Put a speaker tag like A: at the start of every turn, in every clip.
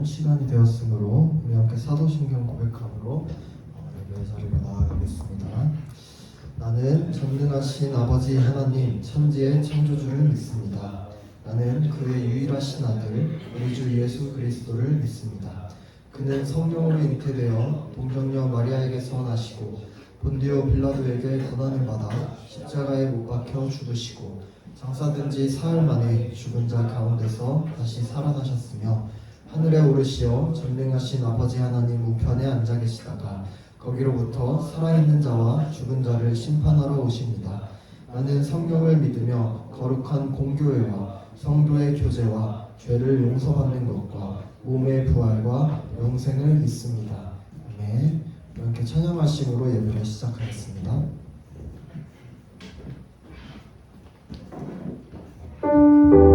A: 시간이 되었으므로 우리 함께 사도신경 고백함으로 예배 자리로 나아가겠습니다. 나는 전능하신 아버지 하나님 천지의 창조주를 믿습니다. 나는 그의 유일하신 아들 우리 주 예수 그리스도를 믿습니다. 그는 성령으로 잉태되어 동정녀 마리아에게서 나시고 본디오 빌라도에게 고난을 받아 십자가에 못 박혀 죽으시고 장사된 지 사흘 만에 죽은 자 가운데서 다시 살아나셨으며 하늘에 오르시어 전능하신 아버지 하나님 우편에 앉아 계시다가 거기로부터 살아있는 자와 죽은 자를 심판하러 오십니다. 나는 성령을 믿으며 거룩한 공교회와 성도의 교제와 죄를 용서받는 것과 몸의 부활과 영생을 믿습니다. 아멘. 이렇게 찬양하심으로 예배를 시작하겠습니다. 하나님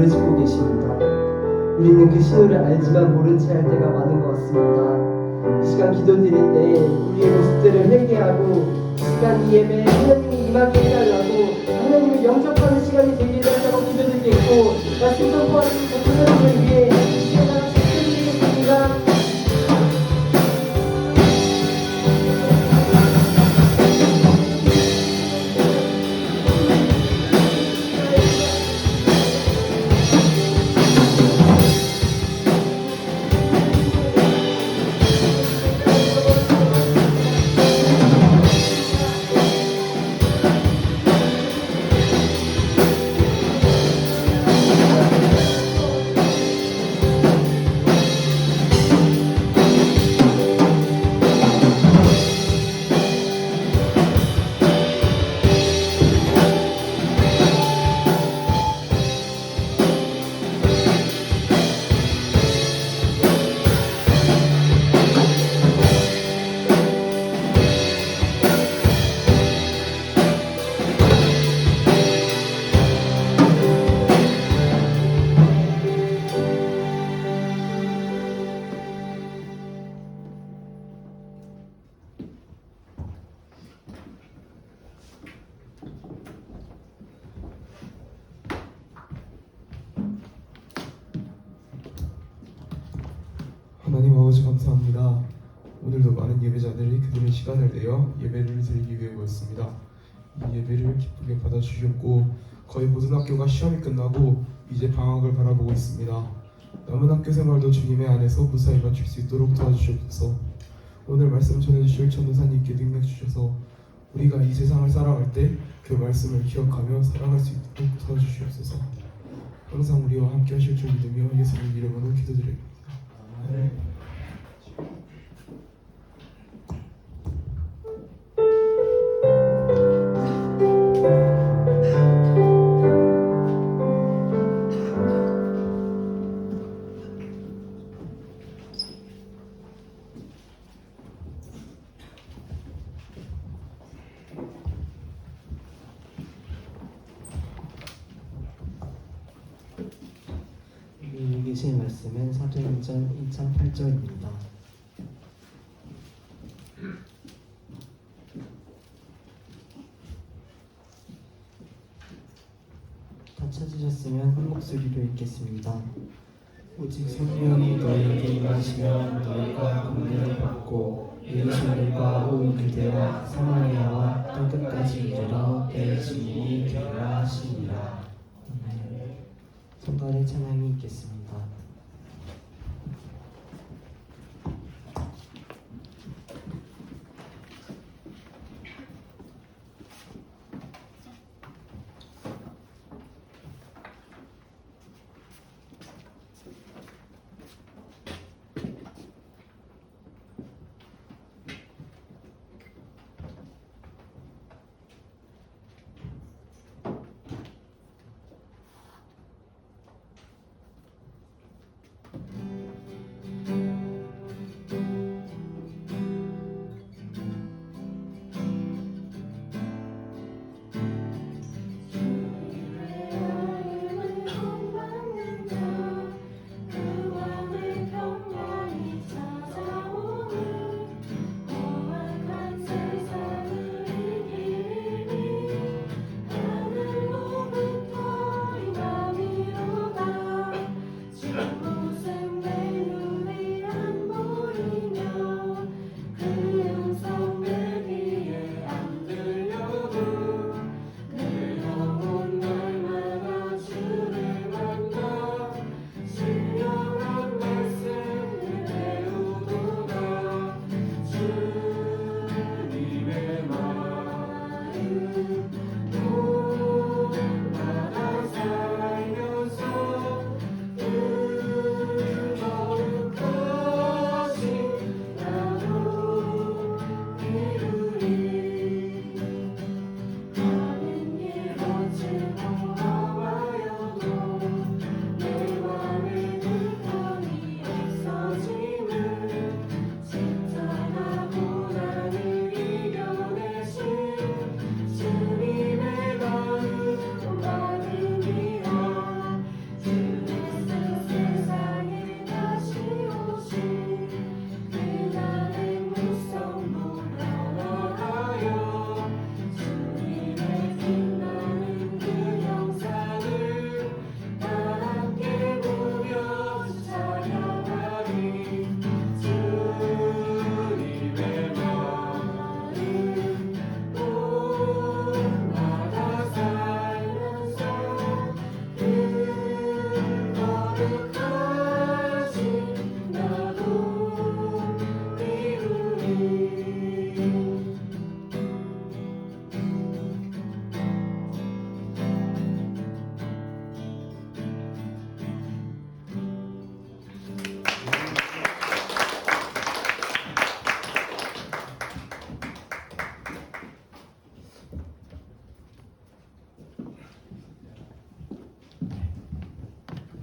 B: 신호를 주고 계십니다. 우리는 그 신호를 알지만 모른 채 할 때가 많은 것 같습니다. 이 시간 기도드릴 때 우리의 모습들을 회개하고 이 시간 이 예배에 하나님이 임하게 해달라고 하나님을 영접하는 시간이 되게 해달라고 기도드리겠고 말씀 선포하는 모든 사람을 위해 이 시간 다 같이 기도드리겠습니다.
C: 하나님 아버지 감사합니다. 오늘도 많은 예배자들이 그들의 시간을 내어 예배를 드리기 위해 모였습니다. 이 예배를 기쁘게 받아주셨고 거의 모든 학교가 시험이 끝나고 이제 방학을 바라보고 있습니다. 남은 학교 생활도 주님의 안에서 무사히 마칠 수 있도록 도와주시옵소서. 오늘 말씀 전해주실 전도사님께 능력 주셔서 우리가 이 세상을 살아갈 때 그 말씀을 기억하며 살아갈 수 있도록 도와주시옵소서. 항상 우리와 함께 하실 줄 믿으며 예수님 이름으로 기도드립니다. 아멘.
B: 읽으실 말씀은 사도행전 1장 8절입니다. 다 찾으셨으면 한 목소리로 읽겠습니다. 오직 성령이 너희에게 임하시면 너희가 권능을 받고 예루살렘과 온 유대와 사마리아와 땅끝까지 이르러 내 증인이 되리라 하시니라. 성갈의 찬양이 있겠습니다.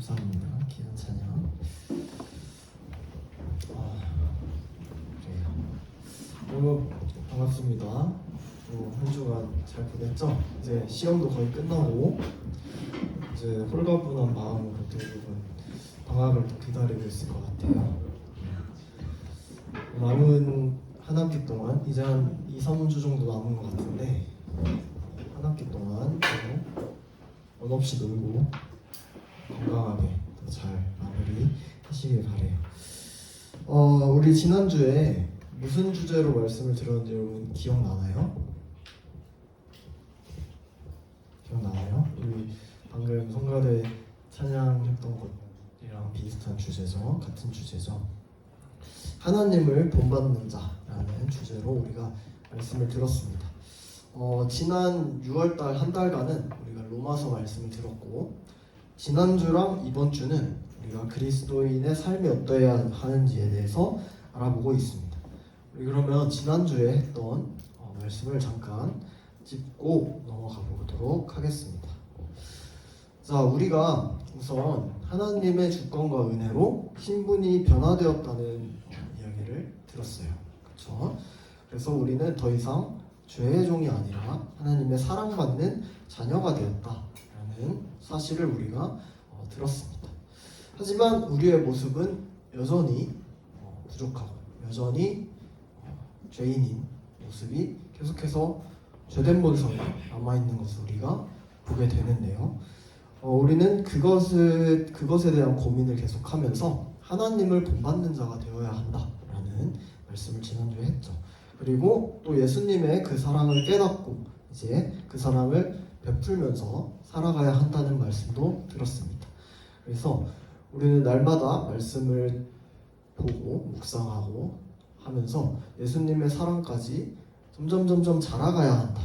A: 감사합니다. 귀한 찬양. 그래요. 여러분 반갑습니다. 한 주간 잘 보냈죠? 이제 시험도 거의 끝나고 이제 홀가분한 마음으로 대부분 방학을 또 기다리고 있을 것 같아요. 남은 한 학기 동안 이제 한 2, 3주 정도 남은 것 같은데 한 학기 동안 원 없이 놀고 건강하게 또 잘 마무리 하시길 바래요. 우리 지난주에 무슨 주제로 말씀을 들었는지 여러분 기억나나요? 기억나나요? 우리 방금 성가대 찬양했던 것이랑 비슷한 주제죠. 같은 주제죠. 하나님을 본받는 자라는 주제로 우리가 말씀을 들었습니다. 지난 6월달 한 달간은 우리가 로마서 말씀을 들었고 지난주랑 이번 주는 우리가 그리스도인의 삶이 어떠해야 하는지에 대해서 알아보고 있습니다. 우리 그러면 지난주에 했던 말씀을 잠깐 짚고 넘어가 보도록 하겠습니다. 자, 우리가 우선 하나님의 주권과 은혜로 신분이 변화되었다는 이야기를 들었어요. 그렇죠? 그래서 우리는 더 이상 죄의 종이 아니라 하나님의 사랑받는 자녀가 되었다라는 사실을 우리가 들었습니다. 하지만 우리의 모습은 여전히 부족하고 여전히 죄인인 모습이 계속해서 죄된 본성이 남아있는 것을 우리가 보게 되는데요. 우리는 그것에 대한 고민을 계속하면서 하나님을 본받는 자가 되어야 한다라는 말씀을 지난주에 했죠. 그리고 또 예수님의 그 사랑을 깨닫고 이제 그 사랑을 베풀면서 살아가야 한다는 말씀도 들었습니다. 그래서 우리는 날마다 말씀을 보고 묵상하고 하면서 예수님의 사랑까지 점점 자라가야 한다.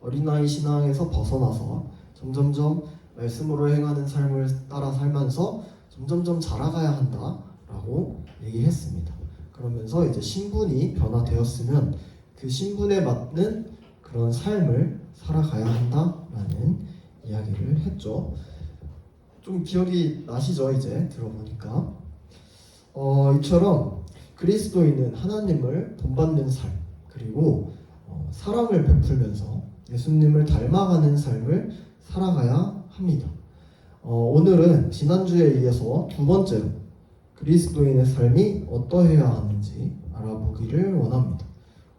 A: 어린아이 신앙에서 벗어나서 점점 말씀으로 행하는 삶을 따라 살면서 점점 자라가야 한다라고 얘기했습니다. 그러면서 이제 신분이 변화되었으면 그 신분에 맞는 그런 삶을 살아가야 한다라는 이야기를 했죠. 좀 기억이 나시죠? 이제 들어보니까 이처럼 그리스도인은 하나님을 본받는 삶 그리고 사랑을 베풀면서 예수님을 닮아가는 삶을 살아가야 합니다. 오늘은 지난주에 이어서 두 번째로 그리스도인의 삶이 어떠해야 하는지 알아보기를 원합니다.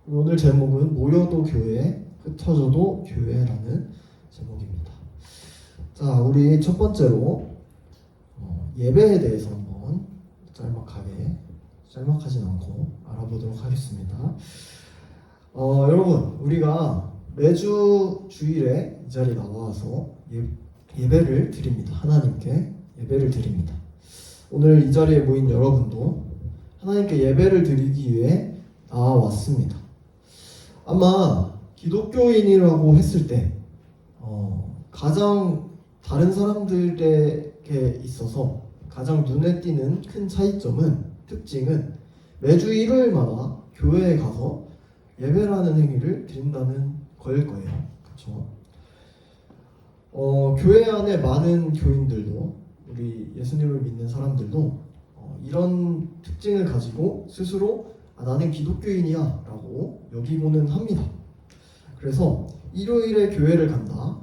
A: 오늘 제목은 모여도 교회, 흩어져도 교회라는 제목입니다. 자, 우리 첫 번째로 예배에 대해서 한번 짤막하진 않고 알아보도록 하겠습니다. 여러분, 우리가 매주 주일에 이 자리에 나와서 예배를 드립니다. 하나님께 예배를 드립니다. 오늘 이 자리에 모인 여러분도 하나님께 예배를 드리기 위해 나와왔습니다. 아마 기독교인이라고 했을 때 가장 다른 사람들에게 있어서 가장 눈에 띄는 큰 특징은 매주 일요일마다 교회에 가서 예배라는 행위를 드린다는 거일 거예요. 그렇죠? 교회 안에 많은 교인들도 우리 예수님을 믿는 사람들도 이런 특징을 가지고 스스로 나는 기독교인이야 라고 여기고는 합니다. 그래서 일요일에 교회를 간다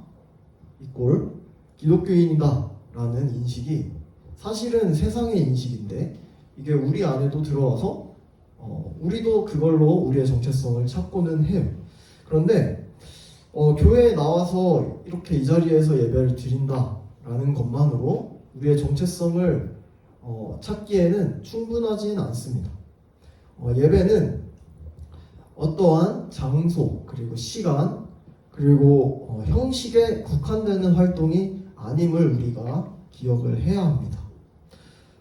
A: 이꼴 기독교인이다 라는 인식이 사실은 세상의 인식인데 이게 우리 안에도 들어와서 우리도 그걸로 우리의 정체성을 찾고는 해요. 그런데 교회에 나와서 이렇게 이 자리에서 예배를 드린다라는 것만으로 우리의 정체성을 찾기에는 충분하지는 않습니다. 예배는 어떠한 장소 그리고 시간 그리고 형식에 국한되는 활동이 아님을 우리가 기억을 해야 합니다.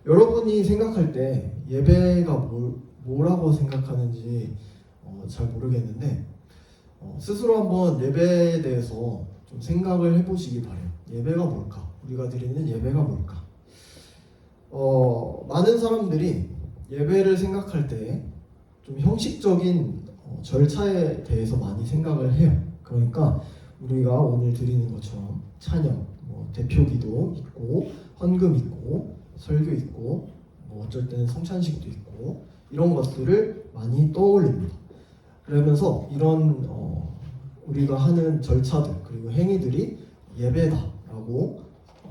A: 여러분이 생각할 때 예배가 뭐라고 생각하는지 잘 모르겠는데 스스로 한번 예배에 대해서 좀 생각을 해보시기 바래요. 예배가 뭘까? 우리가 드리는 예배가 뭘까? 많은 사람들이 예배를 생각할 때 좀 형식적인 절차에 대해서 많이 생각을 해요. 그러니까 우리가 오늘 드리는 것처럼 찬양, 뭐 대표기도 있고 헌금 있고 설교 있고 뭐 어쩔 때는 성찬식도 있고 이런 것들을 많이 떠올립니다. 그러면서 이런 우리가 하는 절차들 그리고 행위들이 예배다라고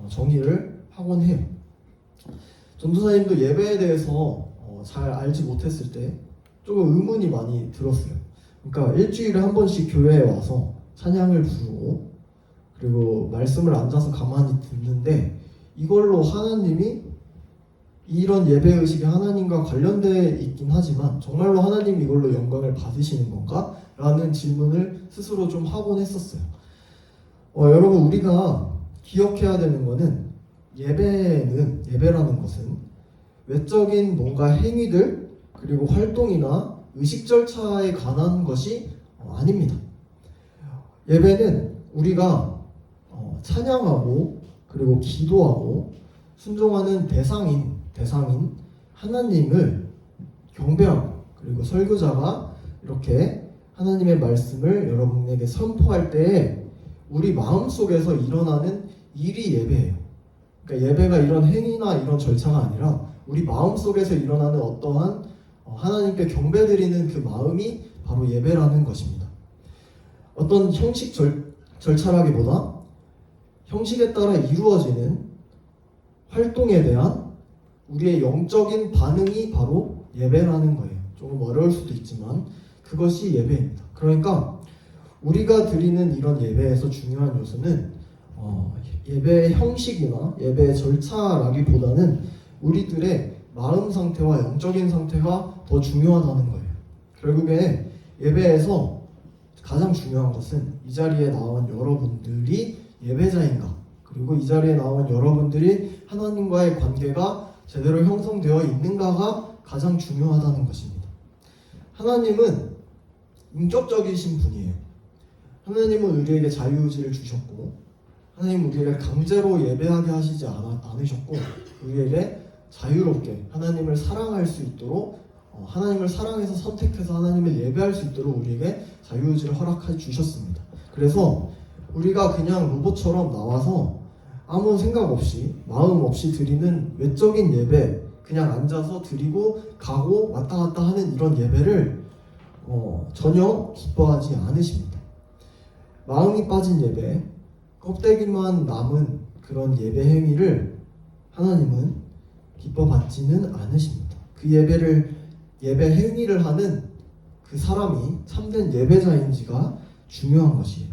A: 정의를 하곤 해요. 전도사님도 예배에 대해서 잘 알지 못했을 때 조금 의문이 많이 들었어요. 그러니까 일주일에 한 번씩 교회에 와서 찬양을 부르고 그리고 말씀을 앉아서 가만히 듣는데 이걸로 하나님이 이런 예배의식이 하나님과 관련되어 있긴 하지만 정말로 하나님이 이걸로 영광을 받으시는 건가? 라는 질문을 스스로 좀 하곤 했었어요. 여러분 우리가 기억해야 되는 거는 예배라는 것은 외적인 뭔가 행위들 그리고 활동이나 의식 절차에 관한 것이 아닙니다. 예배는 우리가 찬양하고 그리고 기도하고 순종하는 대상인 하나님을 경배하고 그리고 설교자가 이렇게 하나님의 말씀을 여러분에게 선포할 때에 우리 마음속에서 일어나는 일이 예배예요. 그러니까 예배가 이런 행위나 이런 절차가 아니라 우리 마음속에서 일어나는 어떠한 하나님께 경배드리는 그 마음이 바로 예배라는 것입니다. 어떤 형식 절차라기보다 형식에 따라 이루어지는 활동에 대한 우리의 영적인 반응이 바로 예배라는 거예요. 조금 어려울 수도 있지만 그것이 예배입니다. 그러니까 우리가 드리는 이런 예배에서 중요한 요소는 예배의 형식이나 예배의 절차라기보다는 우리들의 마음 상태와 영적인 상태가 더 중요하다는 거예요. 결국에 예배에서 가장 중요한 것은 이 자리에 나온 여러분들이 예배자인가, 그리고 이 자리에 나온 여러분들이 하나님과의 관계가 제대로 형성되어 있는가가 가장 중요하다는 것입니다. 하나님은 인격적이신 분이에요. 하나님은 우리에게 자유의지를 주셨고 하나님은 우리에게 강제로 예배하게 하시지 않으셨고 우리에게 자유롭게 하나님을 사랑할 수 있도록 하나님을 사랑해서 선택해서 하나님을 예배할 수 있도록 우리에게 자유의지를 허락해 주셨습니다. 그래서 우리가 그냥 로봇처럼 나와서 아무 생각 없이 마음 없이 드리는 외적인 예배, 그냥 앉아서 드리고 가고 왔다 갔다 하는 이런 예배를 전혀 기뻐하지 않으십니다. 마음이 빠진 예배, 껍데기만 남은 그런 예배 행위를 하나님은 기뻐받지는 않으십니다. 그 예배 행위를 하는 그 사람이 참된 예배자인지가 중요한 것이에요.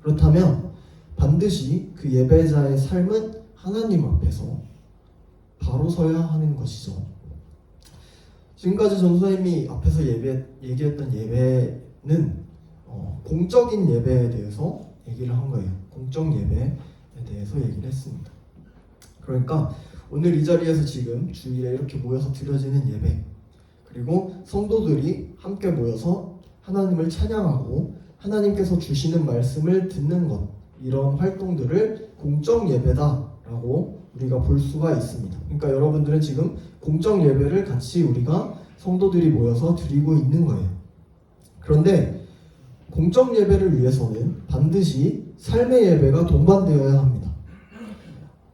A: 그렇다면 반드시 그 예배자의 삶은 하나님 앞에서 바로 서야 하는 것이죠. 지금까지 전도사님이 앞에서 얘기했던 예배는 공적인 예배에 대해서 얘기를 한 거예요. 공적 예배에 대해서 얘기를 했습니다. 그러니까 오늘 이 자리에서 지금 주일에 이렇게 모여서 드려지는 예배, 그리고 성도들이 함께 모여서 하나님을 찬양하고 하나님께서 주시는 말씀을 듣는 것, 이런 활동들을 공적 예배다라고 우리가 볼 수가 있습니다. 그러니까 여러분들은 지금 공적 예배를 같이 우리가 성도들이 모여서 드리고 있는 거예요. 그런데 공적 예배를 위해서는 반드시 삶의 예배가 동반되어야 합니다.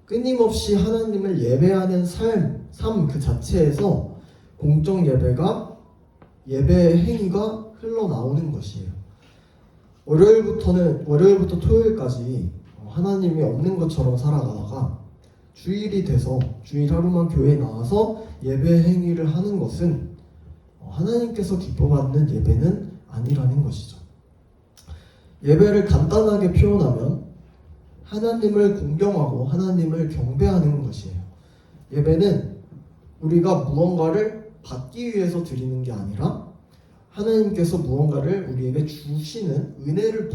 A: 끊임없이 하나님을 예배하는 삶 그 자체에서 공적 예배의 행위가 흘러나오는 것이에요. 월요일부터 토요일까지 하나님이 없는 것처럼 살아가다가 주일이 돼서 주일 하루만 교회에 나와서 예배 행위를 하는 것은 하나님께서 기뻐받는 예배는 아니라는 것이죠. 예배를 간단하게 표현하면 하나님을 공경하고 하나님을 경배하는 것이에요. 예배는 우리가 무언가를 받기 위해서 드리는 게 아니라 하나님께서 무언가를 우리에게 주시는, 은혜를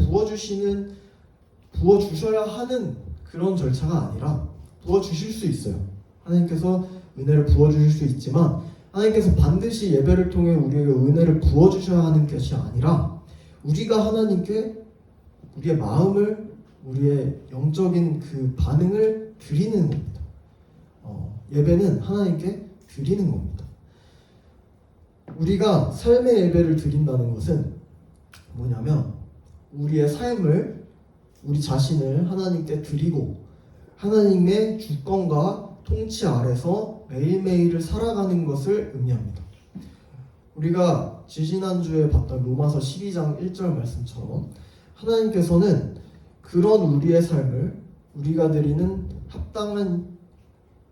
A: 부어주셔야 하는 그런 절차가 아니라, 부어주실 수 있어요. 하나님께서 은혜를 부어주실 수 있지만 하나님께서 반드시 예배를 통해 우리에게 은혜를 부어주셔야 하는 것이 아니라 우리가 하나님께 우리의 마음을, 우리의 영적인 그 반응을 드리는 겁니다. 예배는 하나님께 드리는 겁니다. 우리가 삶의 예배를 드린다는 것은 뭐냐면 우리의 삶을, 우리 자신을 하나님께 드리고 하나님의 주권과 통치 아래서 매일매일을 살아가는 것을 의미합니다. 우리가 지지난주에 봤던 로마서 12장 1절 말씀처럼 하나님께서는 그런 우리의 삶을 우리가 드리는 합당한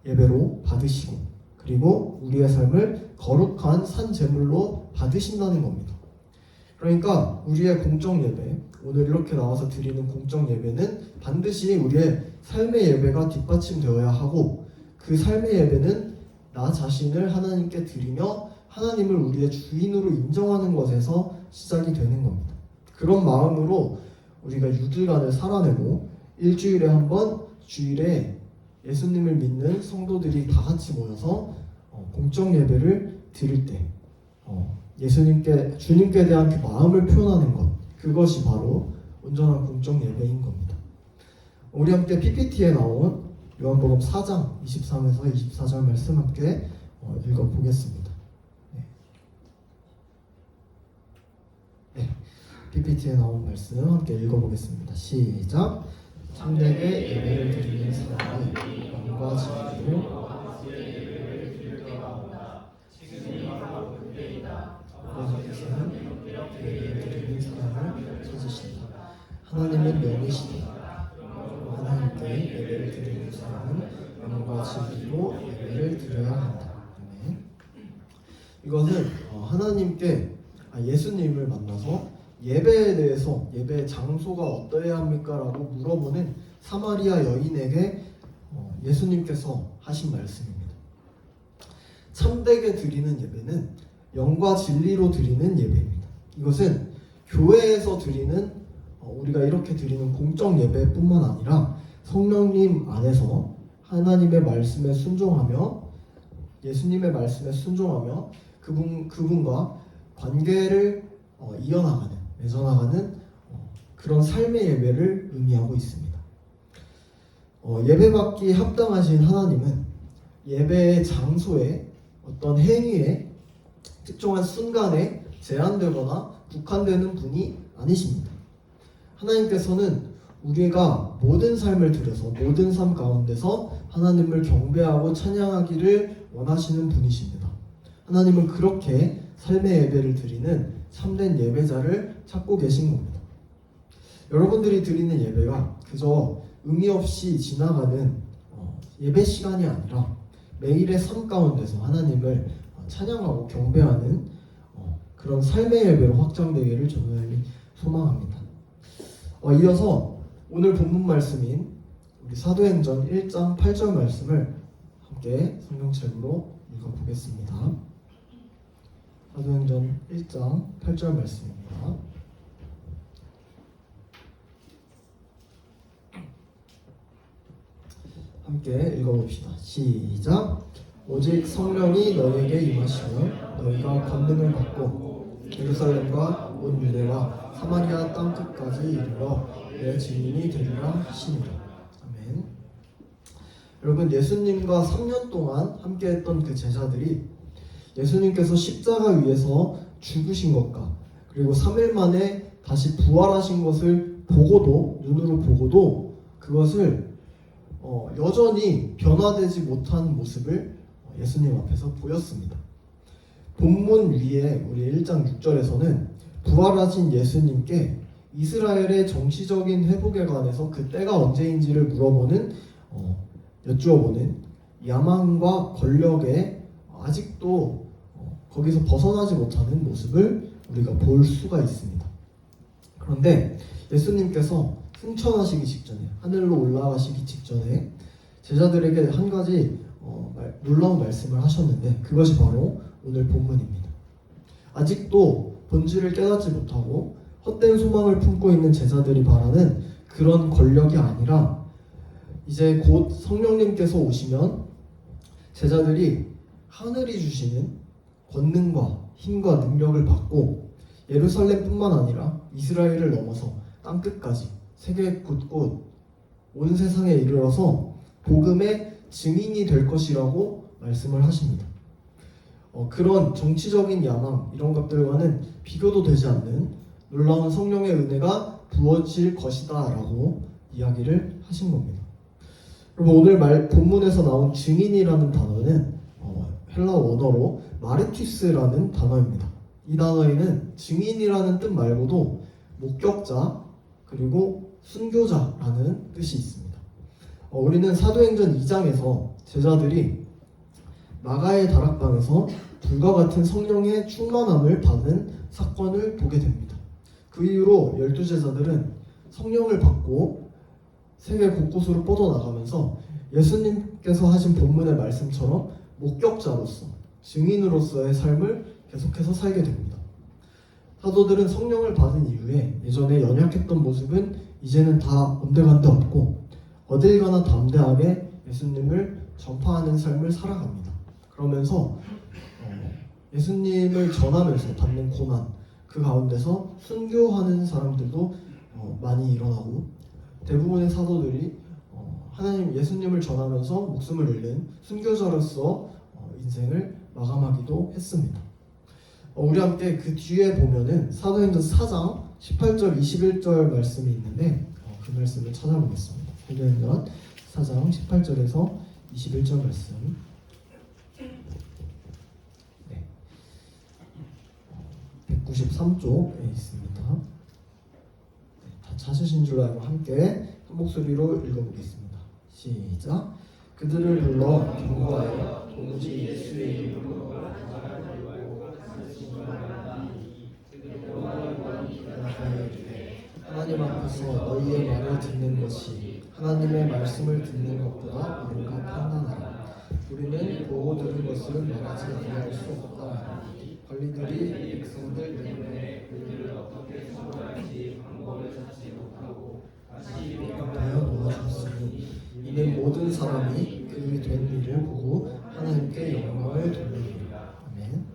A: 예배로 받으시고, 그리고 우리의 삶을 거룩한 산 제물로 받으신다는 겁니다. 그러니까 우리의 공적 예배, 오늘 이렇게 나와서 드리는 공적 예배는 반드시 우리의 삶의 예배가 뒷받침되어야 하고, 그 삶의 예배는 나 자신을 하나님께 드리며 하나님을 우리의 주인으로 인정하는 것에서 시작이 되는 겁니다. 그런 마음으로 우리가 6일간을 살아내고 일주일에 한 번 주일에 예수님을 믿는 성도들이 다 같이 모여서 공적 예배를 드릴 때 주님께 대한 그 마음을 표현하는 것, 그것이 바로 온전한 공적 예배인 겁니다. 우리 함께 PPT에 나온 요한복음 4장 23에서 24절 말씀 함께 읽어보겠습니다. PPT에 나온 말씀 함께 읽어보겠습니다. 시작. 참되게 예배를 드리는 사람은 영과 진리로 아버지께서는 예배를 드리는 사람을 찾으신다. 하나님은 영이시다. 하나님께 예배를 드리는 사람은 영과 진리로 예배를 드려야 한다. 아멘. 이것은 하나님께 예수님을 만나서 예배에 대해서, 예배 장소가 어떠해야 합니까? 라고 물어보는 사마리아 여인에게 예수님께서 하신 말씀입니다. 참되게 드리는 예배는 영과 진리로 드리는 예배입니다. 이것은 교회에서 드리는 우리가 이렇게 드리는 공적 예배뿐만 아니라 성령님 안에서 하나님의 말씀에 순종하며 예수님의 말씀에 순종하며 그분과 관계를 이어나가는, 맺어나가는 그런 삶의 예배를 의미하고 있습니다. 예배받기 합당하신 하나님은 예배의 장소에 어떤 행위에 특정한 순간에 제한되거나 국한되는 분이 아니십니다. 하나님께서는 우리가 모든 삶을 들여서 모든 삶 가운데서 하나님을 경배하고 찬양하기를 원하시는 분이십니다. 하나님은 그렇게 삶의 예배를 드리는 참된 예배자를 찾고 계신 겁니다. 여러분들이 드리는 예배가 그저 의미 없이 지나가는 예배 시간이 아니라 매일의 삶 가운데서 하나님을 찬양하고 경배하는 그런 삶의 예배로 확장되기를 저는 소망합니다. 이어서 오늘 본문 말씀인 우리 사도행전 1장 8절 말씀을 함께 성경책으로 읽어보겠습니다. 사도행전 1장 8절 말씀입니다. 함께 읽어봅시다. 시작. 오직 성령이 너희에게 임하시며 너희가 권능을 받고 예루살렘과 온 유대와 사마리아 땅 끝까지 이르러 내 증인이 되리라 하시니라. 아멘. 여러분, 예수님과 3년 동안 함께했던 그 제자들이 예수님께서 십자가 위에서 죽으신 것과 그리고 3일 만에 다시 부활하신 것을 보고도, 눈으로 보고도 그것을 여전히 변화되지 못한 모습을 예수님 앞에서 보였습니다. 본문 위에 우리 1장 6절에서는 부활하신 예수님께 이스라엘의 정치적인 회복에 관해서 그 때가 언제인지를 여쭈어보는 야망과 권력에 아직도 거기서 벗어나지 못하는 모습을 우리가 볼 수가 있습니다. 그런데 예수님께서 승천하시기 직전에, 하늘로 올라가시기 직전에 제자들에게 한 가지 놀라운 말씀을 하셨는데 그것이 바로 오늘 본문입니다. 아직도 본질을 깨닫지 못하고 헛된 소망을 품고 있는 제자들이 바라는 그런 권력이 아니라 이제 곧 성령님께서 오시면 제자들이 하늘이 주시는 권능과 힘과 능력을 받고 예루살렘뿐만 아니라 이스라엘을 넘어서 땅끝까지 세계 곳곳 온 세상에 이르러서 복음의 증인이 될 것이라고 말씀을 하십니다. 그런 정치적인 야망 이런 것들과는 비교도 되지 않는 놀라운 성령의 은혜가 부어질 것이다 라고 이야기를 하신 겁니다. 그리고 오늘 본문에서 나온 증인이라는 단어는 헬라 원어로 마르티스라는 단어입니다. 이 단어에는 증인이라는 뜻 말고도 목격자 그리고 순교자라는 뜻이 있습니다. 우리는 사도행전 2장에서 제자들이 마가의 다락방에서 불과 같은 성령의 충만함을 받은 사건을 보게 됩니다. 그 이후로 12제자들은 성령을 받고 세계 곳곳으로 뻗어나가면서 예수님께서 하신 본문의 말씀처럼 목격자로서 증인으로서의 삶을 계속해서 살게 됩니다. 사도들은 성령을 받은 이후에 예전에 연약했던 모습은 이제는 다 온데간데 없고 어딜 가나 담대하게 예수님을 전파하는 삶을 살아갑니다. 그러면서 예수님을 전하면서 받는 고난 그 가운데서 순교하는 사람들도 많이 일어나고 대부분의 사도들이 하나님 예수님을 전하면서 목숨을 잃는 순교자로서 인생을 마감하기도 했습니다. 우리 함께 그 뒤에 보면은 사도행전 4장 18절 21절 말씀이 있는데 그 말씀을 찾아보겠습니다. 사도행전 4장 18절에서 21절 말씀. 네. 193쪽에 있습니다. 네, 다 찾으신 줄 알고 함께 한 목소리로 읽어보겠습니다. 시작. 그들을 불러 경고하여 도무지 예수의 이름으로 하나님 앞에서 너희의 말을 듣는 것이 하나님의 말씀을 듣는 것보다 옳은가 판단하라. 우리는 보고 들은 것을 말하지 아니할 수 없다. 관리들이 백성들 때문에 그들을 어떻게 처벌할지 방법을 찾지 못하고 다시 명령하여 놓아줬으니 이는 모든 사람이 그 된 일을 보고 하나님께 영광을 돌리리라. 아멘.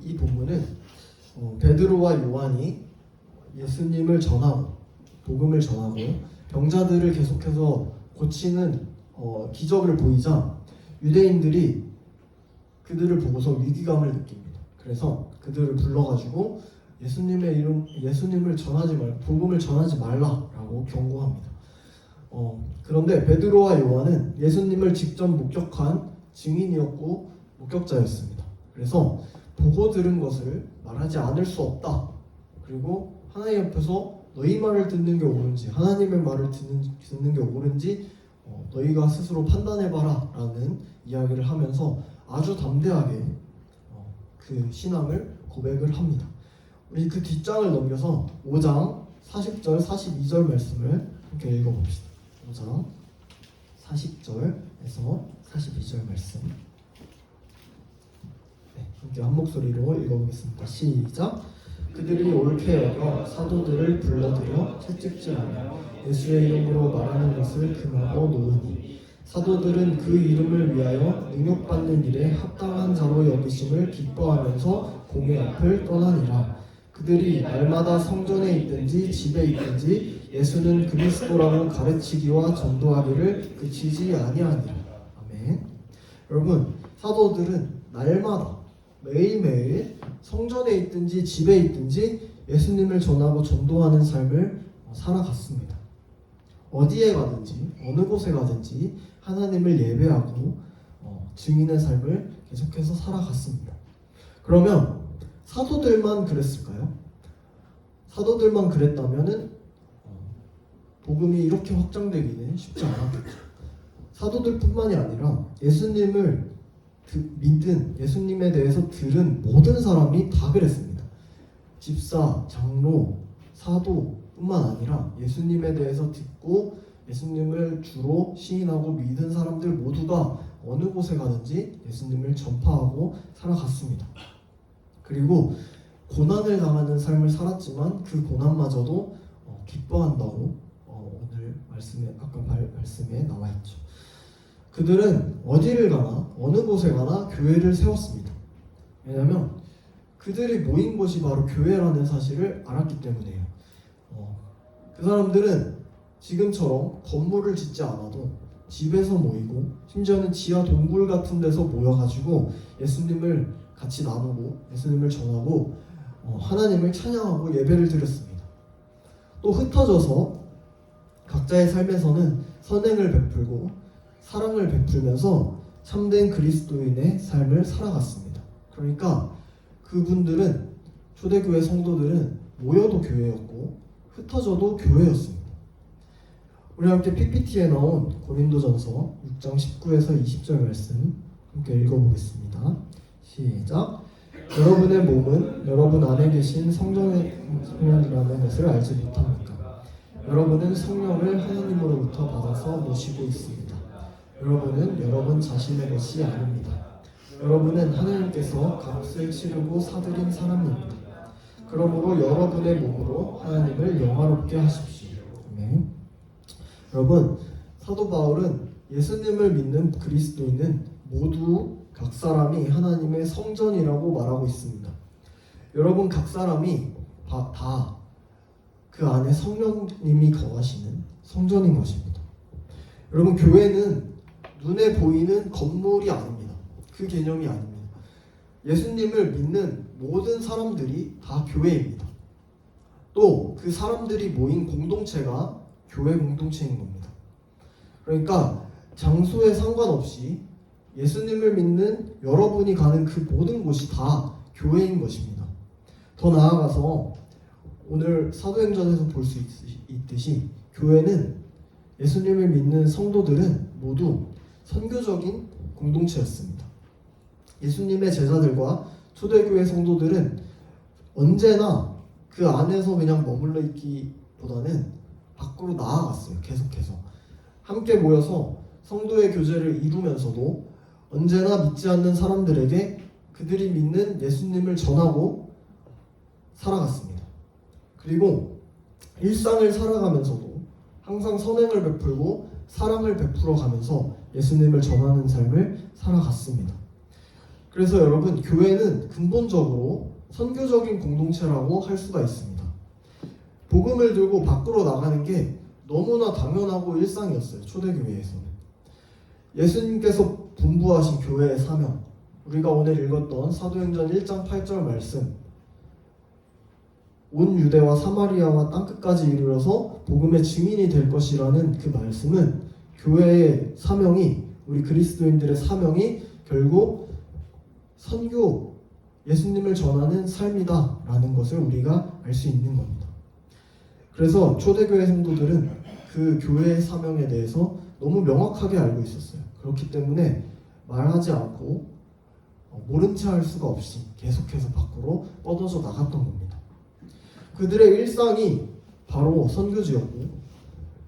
A: 이 본문은 베드로와 요한이 예수님을 전하고 복음을 전하고 병자들을 계속해서 고치는 기적을 보이자 유대인들이 그들을 보고서 위기감을 느낍니다. 그래서 그들을 불러가지고 예수님을 전하지 말고 복음을 전하지 말라라고 경고합니다. 그런데 베드로와 요한은 예수님을 직접 목격한 증인이었고 목격자였습니다. 그래서 보고 들은 것을 말하지 않을 수 없다. 그리고 하나님 앞에서 너희 말을 듣는 게 옳은지 하나님의 말을 듣는 게 옳은지 너희가 스스로 판단해봐라 라는 이야기를 하면서 아주 담대하게 그 신앙을 고백을 합니다. 우리 그 뒷장을 넘겨서 5장 40절 42절 말씀을 함께 읽어봅시다. 5장 40절에서 42절 말씀. 네, 함께 한 목소리로 읽어보겠습니다. 시작. 그들이 옳게 여겨 사도들을 불러들여 채찍질하며 예수의 이름으로 말하는 것을 금하고 놓으니 사도들은 그 이름을 위하여 능욕받는 일에 합당한 자로 여기심을 기뻐하면서 공회 앞을 떠나니라. 그들이 날마다 성전에 있든지 집에 있든지 예수는 그리스도라고 가르치기와 전도하기를 그치지 아니하니라. 아멘. 여러분, 사도들은 날마다 매일매일 성전에 있든지 집에 있든지 예수님을 전하고 전도하는 삶을 살아갔습니다. 어디에 가든지 어느 곳에 가든지 하나님을 예배하고 증인의 삶을 계속해서 살아갔습니다. 그러면 사도들만 그랬을까요? 사도들만 그랬다면은 복음이 이렇게 확장되기는 쉽지 않았겠죠. 사도들뿐만이 아니라 예수님을 믿은 예수님에 대해서 들은 모든 사람이 다 그랬습니다. 집사, 장로, 사도뿐만 아니라 예수님에 대해서 듣고 예수님을 주로 시인하고 믿은 사람들 모두가 어느 곳에 가든지 예수님을 전파하고 살아갔습니다. 그리고 고난을 당하는 삶을 살았지만 그 고난마저도 기뻐한다고 오늘 아까 말씀에 나와 있죠. 그들은 어디를 가나 어느 곳에 가나 교회를 세웠습니다. 왜냐하면 그들이 모인 곳이 바로 교회라는 사실을 알았기 때문이에요. 그 사람들은 지금처럼 건물을 짓지 않아도 집에서 모이고 심지어는 지하 동굴 같은 데서 모여가지고 예수님을 같이 나누고 예수님을 전하고 하나님을 찬양하고 예배를 드렸습니다. 또 흩어져서 각자의 삶에서는 선행을 베풀고 사랑을 베풀면서 참된 그리스도인의 삶을 살아갔습니다. 그러니까 그분들은 초대교회 성도들은 모여도 교회였고 흩어져도 교회였습니다. 우리 함께 PPT에 나온 고린도전서 6장 19에서 20절 말씀 함께 읽어보겠습니다. 시작. 여러분의 몸은 여러분 안에 계신 성령이라는 것을 알지 못합니까? 여러분은 성령을 하나님으로부터 받아서 모시고 있습니다. 여러분은 여러분 자신의 것이 아닙니다. 여러분은 하나님께서 값을 치르고 사들인 사람입니다. 그러므로 여러분의 몸으로 하나님을 영화롭게 하십시오. 아멘. 여러분, 사도 바울은 예수님을 믿는 그리스도인은 모두 각 사람이 하나님의 성전이라고 말하고 있습니다. 여러분 각 사람이 다 그 안에 성령님이 거하시는 성전인 것입니다. 여러분 교회는 눈에 보이는 건물이 아닙니다. 그 개념이 아닙니다. 예수님을 믿는 모든 사람들이 다 교회입니다. 또 그 사람들이 모인 공동체가 교회 공동체인 겁니다. 그러니까 장소에 상관없이 예수님을 믿는 여러분이 가는 그 모든 곳이 다 교회인 것입니다. 더 나아가서 오늘 사도행전에서 볼 수 있듯이 교회는 예수님을 믿는 성도들은 모두 선교적인 공동체였습니다. 예수님의 제자들과 초대교회 성도들은 언제나 그 안에서 그냥 머물러 있기보다는 밖으로 나아갔어요. 계속해서 함께 모여서 성도의 교제를 이루면서도 언제나 믿지 않는 사람들에게 그들이 믿는 예수님을 전하고 살아갔습니다. 그리고 일상을 살아가면서도 항상 선행을 베풀고 사랑을 베풀어 가면서 예수님을 전하는 삶을 살아갔습니다. 그래서 여러분 교회는 근본적으로 선교적인 공동체라고 할 수가 있습니다. 복음을 들고 밖으로 나가는 게 너무나 당연하고 일상이었어요. 초대교회에서는. 예수님께서 분부하신 교회의 사명, 우리가 오늘 읽었던 사도행전 1장 8절 말씀, 온 유대와 사마리아와 땅끝까지 이르러서 복음의 증인이 될 것이라는 그 말씀은 교회의 사명이, 우리 그리스도인들의 사명이 결국 선교, 예수님을 전하는 삶이다 라는 것을 우리가 알 수 있는 겁니다. 그래서 초대교회 성도들은 그 교회의 사명에 대해서 너무 명확하게 알고 있었어요. 그렇기 때문에 말하지 않고 모른 체 할 수가 없이 계속해서 밖으로 뻗어져 나갔던 겁니다. 그들의 일상이 바로 선교지였고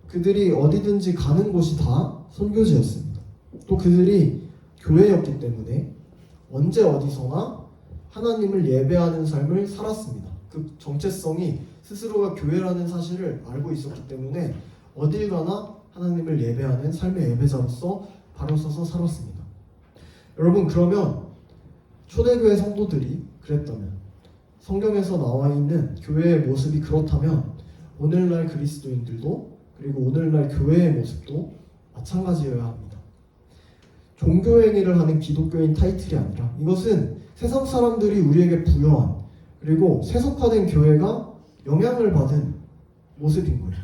A: 그들이 어디든지 가는 곳이 다 선교지였습니다. 또 그들이 교회였기 때문에 언제 어디서나 하나님을 예배하는 삶을 살았습니다. 그 정체성이 스스로가 교회라는 사실을 알고 있었기 때문에 어딜 가나 하나님을 예배하는 삶의 예배자로서 바로 서서 살았습니다. 여러분 그러면 초대교회 성도들이 그랬다면, 성경에서 나와 있는 교회의 모습이 그렇다면 오늘날 그리스도인들도 그리고 오늘날 교회의 모습도 마찬가지여야 합니다. 종교행위를 하는 기독교인 타이틀이 아니라 이것은 세상 사람들이 우리에게 부여한 그리고 세속화된 교회가 영향을 받은 모습인 거예요.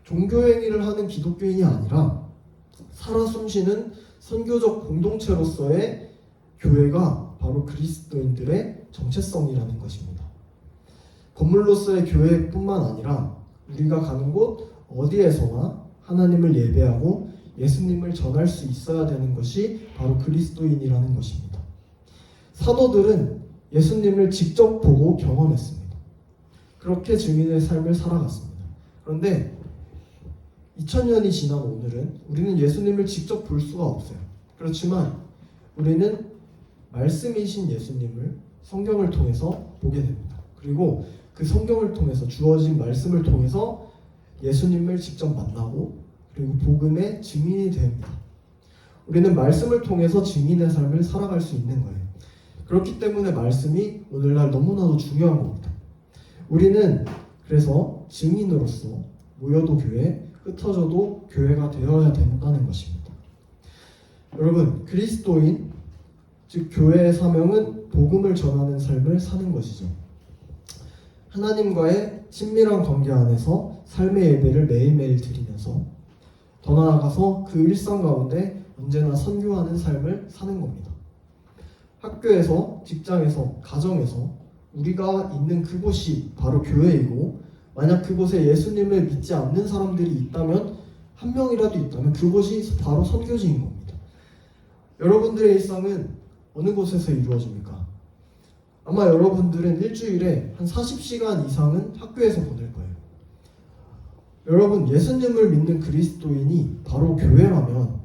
A: 종교행위를 하는 기독교인이 아니라 살아 숨쉬는 선교적 공동체로서의 교회가 바로 그리스도인들의 정체성이라는 것입니다. 건물로서의 교회뿐만 아니라 우리가 가는 곳 어디에서나 하나님을 예배하고 예수님을 전할 수 있어야 되는 것이 바로 그리스도인이라는 것입니다. 사도들은 예수님을 직접 보고 경험했습니다. 그렇게 증인의 삶을 살아갔습니다. 그런데 2000년이 지난 오늘은 우리는 예수님을 직접 볼 수가 없어요. 그렇지만 우리는 말씀이신 예수님을 성경을 통해서 보게 됩니다. 그리고 그 성경을 통해서 주어진 말씀을 통해서 예수님을 직접 만나고 그리고 복음의 증인이 됩니다. 우리는 말씀을 통해서 증인의 삶을 살아갈 수 있는 거예요. 그렇기 때문에 말씀이 오늘날 너무나도 중요한 겁니다. 우리는 그래서 증인으로서 모여도 교회, 흩어져도 교회가 되어야 된다는 것입니다. 여러분, 그리스도인, 즉 교회의 사명은 복음을 전하는 삶을 사는 것이죠. 하나님과의 친밀한 관계 안에서 삶의 예배를 매일매일 드리면서 더 나아가서 그 일상 가운데 언제나 선교하는 삶을 사는 겁니다. 학교에서, 직장에서, 가정에서 우리가 있는 그곳이 바로 교회이고, 만약 그곳에 예수님을 믿지 않는 사람들이 있다면, 한 명이라도 있다면 그곳이 바로 선교지인 겁니다. 여러분들의 일상은 어느 곳에서 이루어집니까? 아마 여러분들은 일주일에 한 40시간 이상은 학교에서 보낼 거예요. 여러분, 예수님을 믿는 그리스도인이 바로 교회라면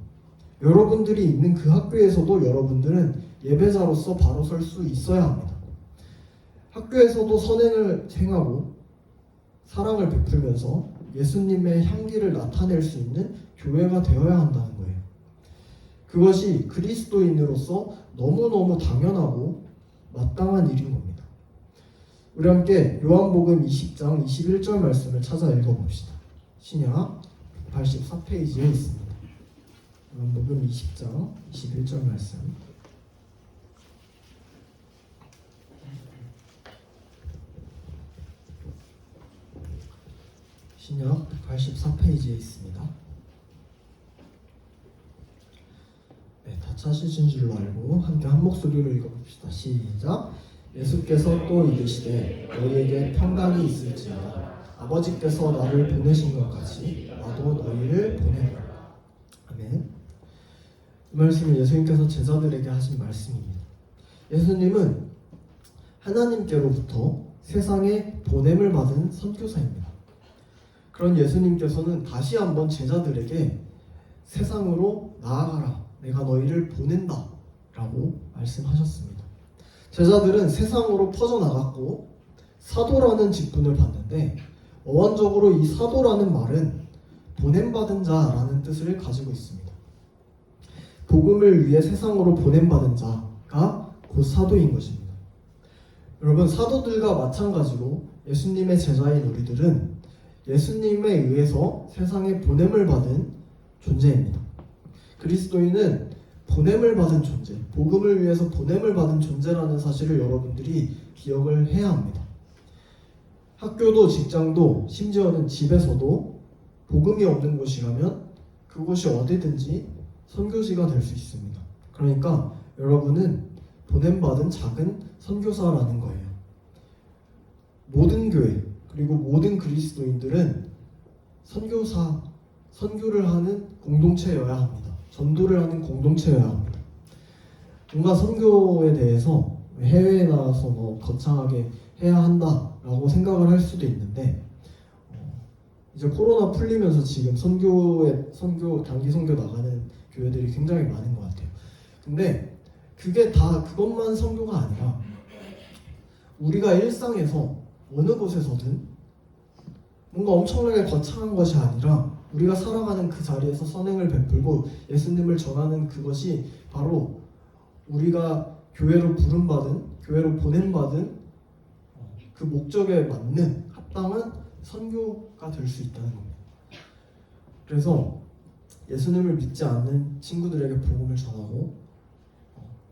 A: 여러분들이 있는 그 학교에서도 여러분들은 예배자로서 바로 설 수 있어야 합니다. 학교에서도 선행을 행하고 사랑을 베풀면서 예수님의 향기를 나타낼 수 있는 교회가 되어야 한다는 거예요. 그것이 그리스도인으로서 너무너무 당연하고 마땅한 일인 겁니다. 우리 함께 요한복음 20장 21절 말씀을 찾아 읽어봅시다. 신약 184페이지에 있습니다. 요한복음 20장 21절 말씀. 신약 184페이지에 있습니다. 네, 다 찾으신 줄로 알고 함께 한 목소리로 읽어봅시다. 시작. 예수께서 또 이르시되 너희에게 평강이 있을지어다. 아버지께서 나를 보내신 것 같이 나도 너희를 보내노라. 아멘. 이 말씀은 예수님께서 제자들에게 하신 말씀입니다. 예수님은 하나님께로부터 세상에 보냄을 받은 선교사입니다. 그런 예수님께서는 다시 한번 제자들에게 세상으로 나아가라, 내가 너희를 보낸다 라고 말씀하셨습니다. 제자들은 세상으로 퍼져나갔고 사도라는 직분을 받는데, 어원적으로 이 사도라는 말은 보냄받은 자라는 뜻을 가지고 있습니다. 복음을 위해 세상으로 보냄받은 자가 곧 사도인 것입니다. 여러분, 사도들과 마찬가지로 예수님의 제자인 우리들은 예수님에 의해서 세상에 보냄을 받은 존재입니다. 그리스도인은 보냄을 받은 존재, 복음을 위해서 보냄을 받은 존재라는 사실을 여러분들이 기억을 해야 합니다. 학교도 직장도 심지어는 집에서도 복음이 없는 곳이라면 그곳이 어디든지 선교지가 될 수 있습니다. 그러니까 여러분은 보냄받은 작은 선교사라는 거예요. 모든 교회 그리고 모든 그리스도인들은 선교를 하는 공동체여야 합니다. 전도를 하는 공동체여야 합니다. 뭔가 선교에 대해서 해외에 나가서 거창하게 해야 한다라고 생각을 할 수도 있는데, 이제 코로나 풀리면서 지금 단기 선교 나가는 교회들이 굉장히 많은 것 같아요. 근데 그게 다 그것만 선교가 아니라 우리가 일상에서 어느 곳에서든 뭔가 엄청나게 거창한 것이 아니라 우리가 살아가는 그 자리에서 선행을 베풀고 예수님을 전하는 그것이 바로 우리가 교회로 부름받은, 교회로 보냄받은 그 목적에 맞는 합당한 선교가 될 수 있다는 겁니다. 그래서 예수님을 믿지 않는 친구들에게 복음을 전하고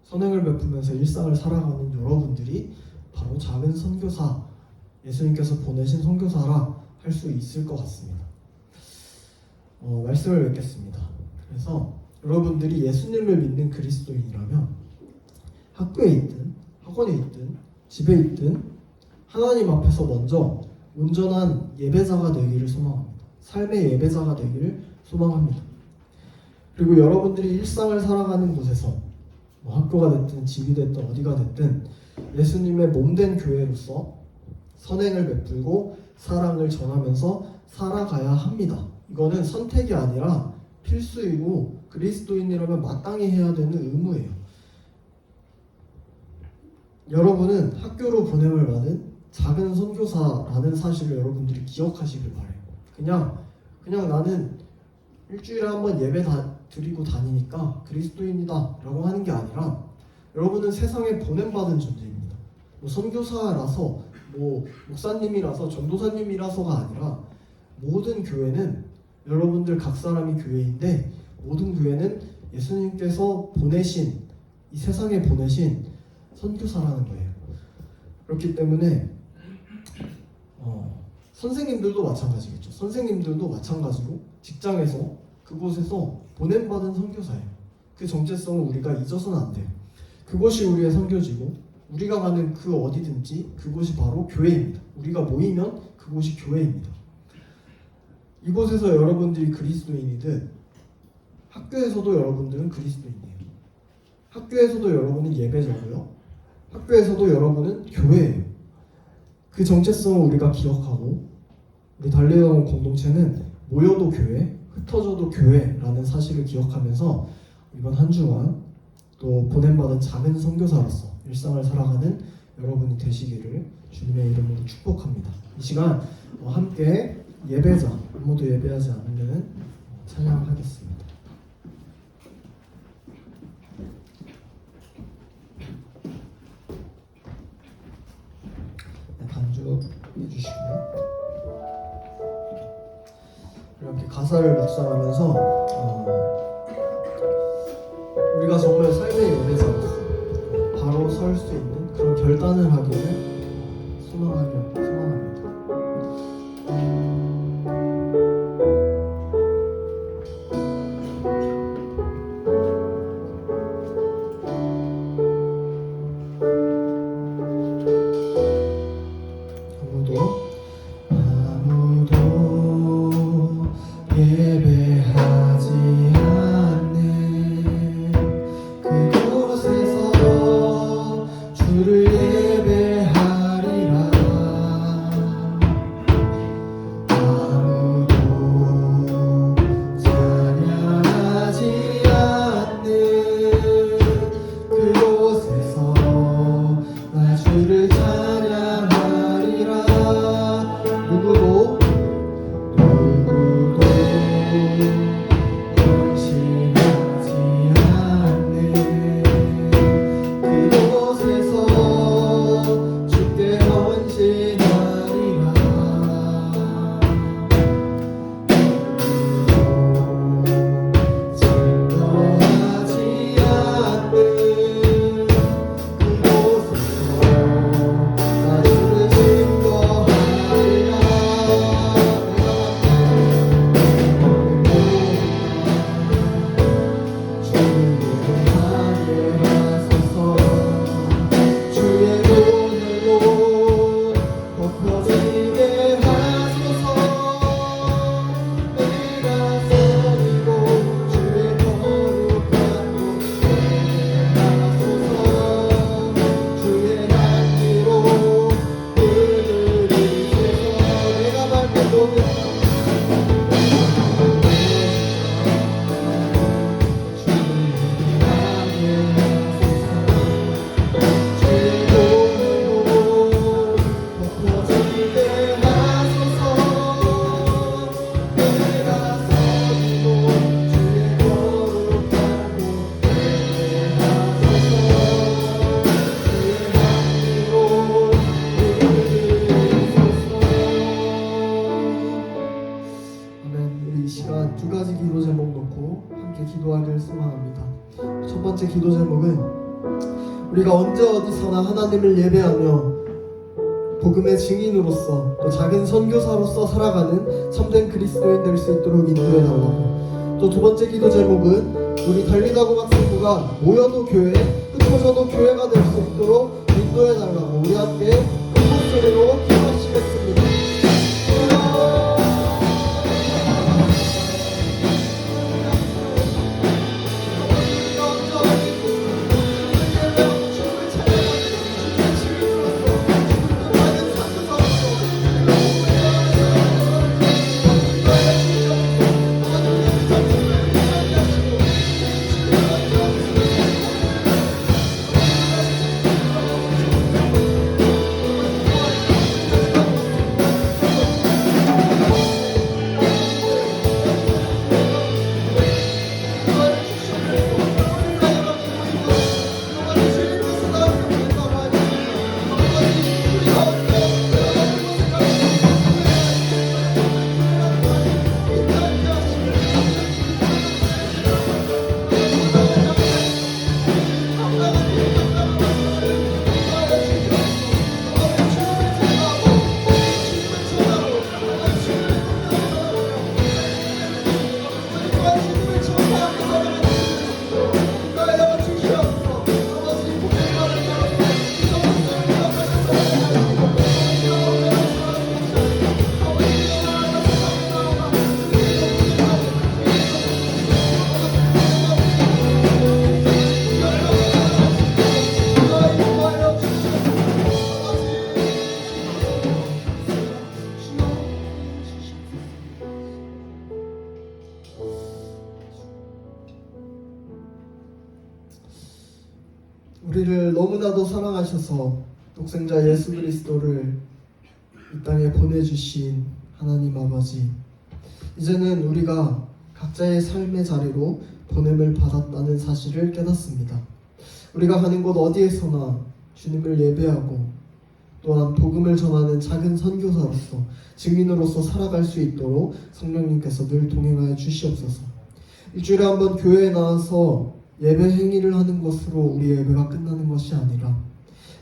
A: 선행을 베풀면서 일상을 살아가는 여러분들이 바로 작은 선교사, 예수님께서 보내신 선교사라 할 수 있을 것 같습니다. 말씀을 맺겠습니다. 그래서 여러분들이 예수님을 믿는 그리스도인이라면 학교에 있든 학원에 있든 집에 있든 하나님 앞에서 먼저 온전한 예배자가 되기를 소망합니다. 삶의 예배자가 되기를 소망합니다. 그리고 여러분들이 일상을 살아가는 곳에서 학교가 됐든 집이 됐든 어디가 됐든 예수님의 몸된 교회로서 선행을 베풀고 사랑을 전하면서 살아가야 합니다. 이거는 선택이 아니라 필수이고 그리스도인이라면 마땅히 해야 되는 의무예요. 여러분은 학교로 보냄을 받은 작은 선교사라는 사실을 여러분들이 기억하시길 바래요. 그냥 나는 일주일에 한번 예배 드리고 다니니까 그리스도인이다 라고 하는 게 아니라 여러분은 세상에 보냄받은 존재입니다. 선교사라서 목사님이라서 전도사님이라서가 아니라 모든 교회는 여러분들 각 사람이 교회인데 모든 교회는 예수님께서 보내신, 이 세상에 보내신 선교사라는 거예요. 그렇기 때문에 선생님들도 마찬가지겠죠. 선생님들도 마찬가지로 직장에서, 그곳에서 보냄받은 선교사예요. 그 정체성을 우리가 잊어서는 안 돼요. 그곳이 우리의 선교지고 우리가 가는 그 어디든지 그곳이 바로 교회입니다. 우리가 모이면 그곳이 교회입니다. 이곳에서 여러분들이 그리스도인이든 학교에서도 여러분들은 그리스도인이에요. 학교에서도 여러분은 예배자고요. 학교에서도 여러분은 교회예요. 그 정체성을 우리가 기억하고 우리 달려온 공동체는 모여도 교회, 흩어져도 교회라는 사실을 기억하면서 이번 한 주간 또 보냄받은 작은 선교사로서 일상을 살아가는 여러분이 되시기를 주님의 이름으로 축복합니다. 이 시간 함께 예배자, 아무도 예배하지 않으면 찬양하겠습니다. 반주 해주시고요. 이렇게 가사를 묵상하면서 우리가 정말 삶의 예배자로서 바로 설 수 있는 그런 결단을 하기를 소망합니다. 아무도 예배하지 않는 그곳에서 주를 예배하리라. 아무도 찬양하지 않는 그곳에서 나 주를 찬양하리라. 누구도 헌신하지 않는 그곳에서 주께 헌신하리라. 증거하지 않는 그곳에서 나 주를 증거하리라. 주의 오늘도 덮어지게 하소서. 내가 서리고 주의 거룩한 곳에 하소서. 주의 향기로 그들이소서. 내가 밟는 곳에 우리 이 시간 두 가지 기도 제목 놓고 함께 기도하기를 소망합니다. 첫 번째 기도 제목은 우리가 언제 어디서나 하나님을 예배하며 복음의 증인으로서 또 작은 선교사로서 살아가는 참된 그리스도인 될 수 있도록 인도해 달라고. 또 두 번째 기도 제목은 우리 달리다고 학생부가 모여도 교회, 흩어져도 교회가 될 수 있도록 인도해 달라고. 우리 함께 큰 목소리로 기도하시겠습니다.
D: 주의
A: 우리를 너무나도 사랑하셔서 독생자 예수 그리스도를 이 땅에 보내주신 하나님 아버지, 이제는 우리가 각자의 삶의 자리로 보냄을 받았다는 사실을 깨닫습니다. 우리가 가는 곳 어디에서나 주님을 예배하고 또한 복음을 전하는 작은 선교사로서 증인으로서 살아갈 수 있도록 성령님께서 늘 동행하여 주시옵소서. 일주일에 한 번 교회에 나와서 예배 행위를 하는 것으로 우리의 예배가 끝나는 것이 아니라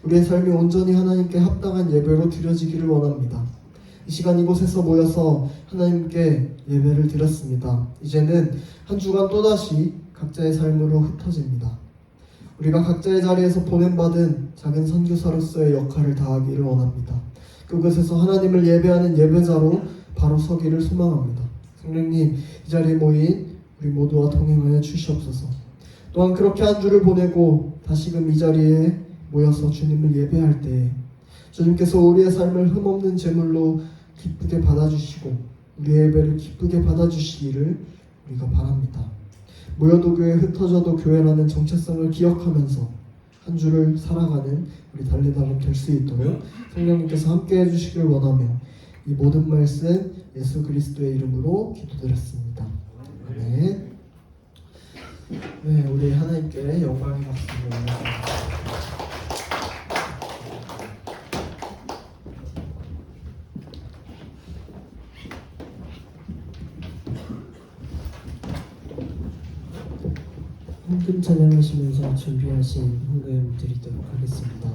A: 우리의 삶이 온전히 하나님께 합당한 예배로 드려지기를 원합니다. 이 시간 이곳에서 모여서 하나님께 예배를 드렸습니다. 이제는 한 주간 또다시 각자의 삶으로 흩어집니다. 우리가 각자의 자리에서 보냄받은 작은 선교사로서의 역할을 다하기를 원합니다. 그곳에서 하나님을 예배하는 예배자로 바로 서기를 소망합니다. 성령님, 이 자리에 모인 우리 모두와 동행하여 주시옵소서. 또한 그렇게 한 주를 보내고 다시금 이 자리에 모여서 주님을 예배할 때 주님께서 우리의 삶을 흠없는 제물로 기쁘게 받아주시고 우리의 예배를 기쁘게 받아주시기를 우리가 바랍니다. 모여도 교회, 흩어져도 교회라는 정체성을 기억하면서 한 주를 살아가는 우리 달리다가 될 수 있도록 성령님께서 함께 해주시길 원하며 이 모든 말씀 예수 그리스도의 이름으로 기도드렸습니다. 아멘. 네, 우리 하나님께 영광의 박수를 올려드립니다.
B: 헌금 찬양하시면서 준비하신 헌금 드리도록 하겠습니다.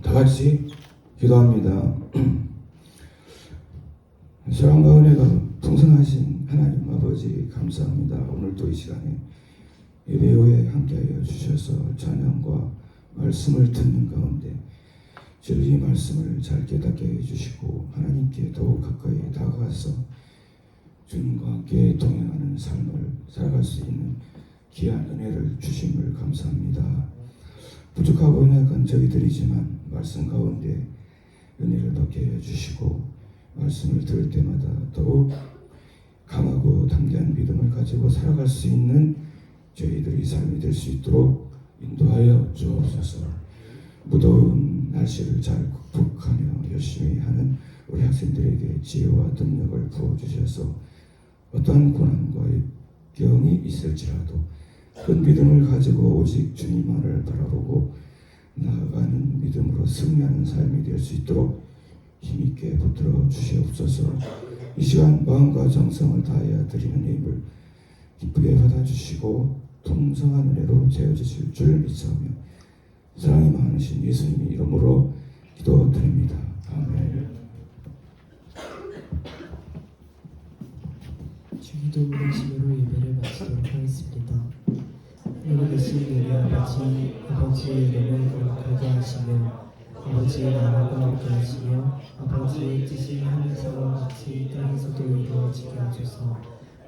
D: 다 같이 기도합니다. 사랑과 은혜가 풍성하신 하나님 아버지 감사합니다. 오늘도 이 시간에 예배 후에 함께하여 주셔서 찬양과 말씀을 듣는 가운데 저희 이 말씀을 잘 깨닫게 해주시고 하나님께 더욱 가까이 다가가서 주님과 함께 동행하는 삶을 살아갈 수 있는 귀한 은혜를 주심을 감사합니다. 부족하고 연약한 저희들이지만 말씀 가운데 은혜를 받게 해주시고 말씀을 들을 때마다 더욱 강하고 담대한 믿음을 가지고 살아갈 수 있는 저희들의 삶이 될 수 있도록 인도하여 주옵소서. 무더운 날씨를 잘 극복하며 열심히 하는 우리 학생들에게 지혜와 능력을 부어주셔서 어떠한 고난과 역경이 있을지라도 큰 믿음을 가지고 오직 주님만을 바라보고 나아가는 믿음으로 승리하는 삶이 될 수 있도록 힘있게 붙들어 주시옵소서. 이 시간 마음과 정성을 다하여 드리는 예물 기쁘게 받아주시고 풍성한 은혜로 채워주실 줄 믿사오며 사랑이 많으신 예수님의 이름으로 기도드립니다. 아멘.
B: 주기도 부르심으로 예배를 마치도록 하겠습니다. 하늘에 계신 우리 아버지의 이름을 거룩하게 하시며 아버지의 나라가 오게 하시며 아버지의 뜻이 하늘에서와 같이 땅에서도 이루어지게 하소서.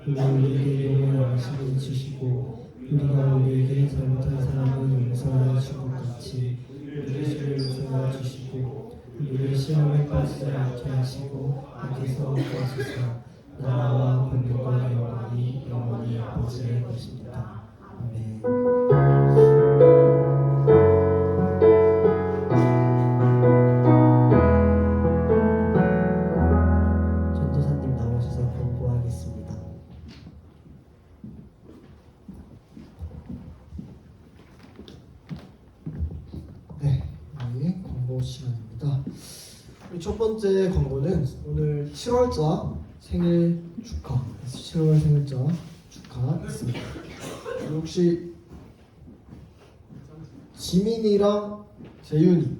B: 우리에게 용을 하시고 주시고 우리가 우리에게 잘못한 사람을 용서하여 준 것 같이 우리 죄를 용서하여 주시고 우리를 시험에 빠지지 않게 하시고 악에서 구하소서. 나라와 권능과 영광이 영원히 아버지의 것입니다. 아멘. 전도사님 나오셔서 공부하겠습니다.
A: 시간입니다. 우리 첫 번째 광고는 오늘 7월자 생일 축하, 7월 생일자 축하했습니다. 혹시 지민이랑 재윤이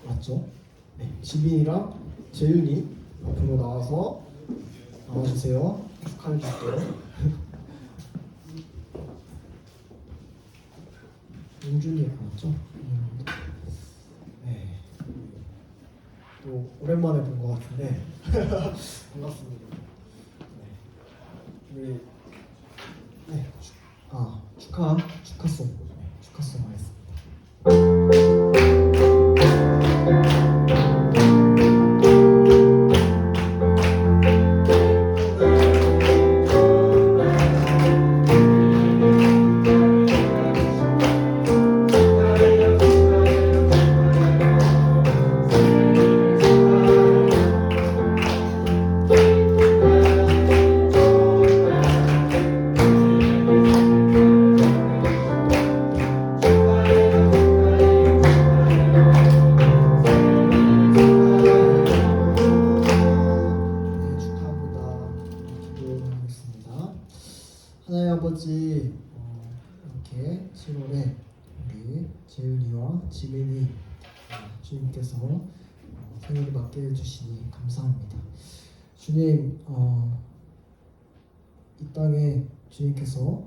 A: 맞죠? 네, 지민이랑 재윤이 앞으로 나와주세요. 축하해 줄게요. 윤준이 맞죠? 네. 또 오랜만에 본 것 같은데 반갑습니다. 네. 우리 축하송 하겠습니다. 네, 축하합니다. 기도하겠습니다. 하나님 아버지, 이렇게 7월에 우리 재윤이와 지민이 주님께서 생일을 맞게 해주시니 감사합니다. 주님, 이 땅에 주님께서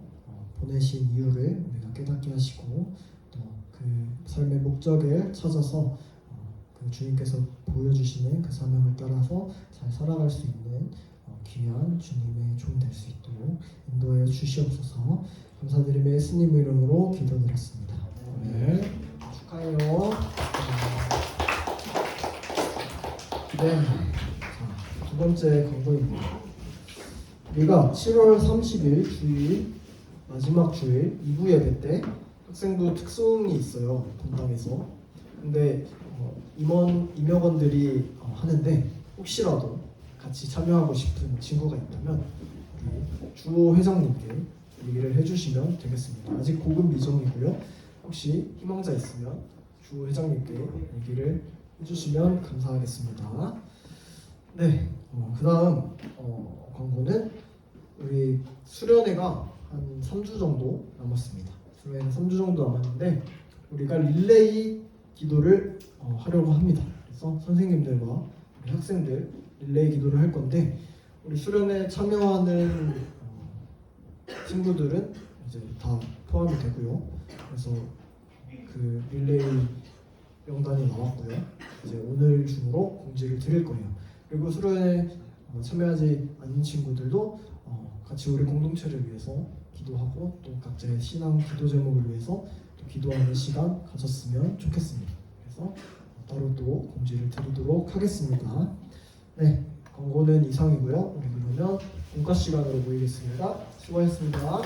A: 보내신 이유를 우리가 깨닫게 하시고 또 그 삶의 목적을 찾아서 그 주님께서 보여주시는 그 사명을 따라서 잘 살아갈 수 있는 귀한 주님의 종 될 수 있도록 인도하여 주시옵소서. 감사드리며 예수님 이름으로 기도드렸습니다. 네, 축하해요. 네, 자, 두 번째 광고입니다. 우리가 7월 30일 주일 마지막 주일 2부 예배 때 학생부 특송이 있어요, 본당에서. 근데 임역원들이 하는데 혹시라도 같이 참여하고 싶은 친구가 있다면 우리 주호 회장님께 얘기를 해주시면 되겠습니다. 아직 고급 미정이고요. 혹시 희망자 있으면 주호 회장님께 얘기를 해주시면 감사하겠습니다. 네, 그 다음 광고는 우리 수련회가 한 3주 정도 남았습니다. 수련회는 3주 정도 남았는데 우리가 릴레이 기도를 하려고 합니다. 그래서 선생님들과 우리 학생들 릴레이 기도를 할 건데 우리 수련회 참여하는 친구들은 이제 다 포함이 되고요. 그래서 그 릴레이 명단이 나왔고요. 이제 오늘 중으로 공지를 드릴 거예요. 그리고 수련회 참여하지 않는 친구들도 같이 우리 공동체를 위해서 기도하고 또 각자의 신앙 기도 제목을 위해서 또 기도하는 시간 가졌으면 좋겠습니다. 그래서 따로 또 공지를 드리도록 하겠습니다. 네, 광고는 이상이고요. 우리 그러면 공과 시간으로 모이겠습니다. 수고하셨습니다.